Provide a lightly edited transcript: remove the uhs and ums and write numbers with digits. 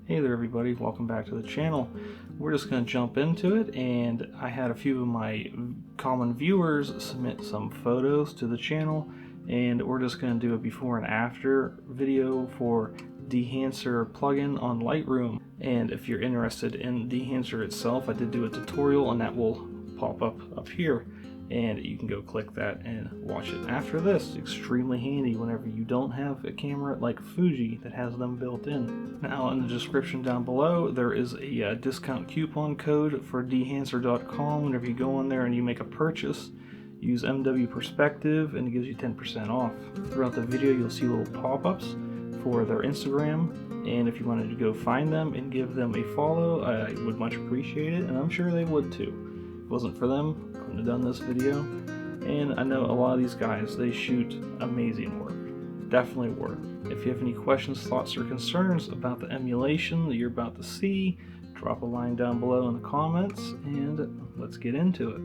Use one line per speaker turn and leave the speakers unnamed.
Hey there everybody, welcome back to the channel. We're just going to jump into it, and I had a few of my common viewers submit some photos to the channel, and we're just going to do a before and after video for Dehancer plugin on Lightroom. And if you're interested in Dehancer itself, I did do a tutorial and that will pop up here, and you can go click that and watch it after this. Extremely handy whenever you don't have a camera like Fuji that has them built in. Now in the description down below there is a discount coupon code for dehancer.com. Whenever you go in there and you make a purchase, use MW Perspective and it gives you 10% off. Throughout the video you'll see little pop-ups for their Instagram, and if you wanted to go find them and give them a follow, I would much appreciate it, and I'm sure they would too. If it wasn't for them, I couldn't have done this video. And I know a lot of these guys, they shoot amazing work. Definitely worth it. If you have any questions, thoughts, or concerns about the emulation that you're about to see, drop a line down below in the comments, and let's get into it.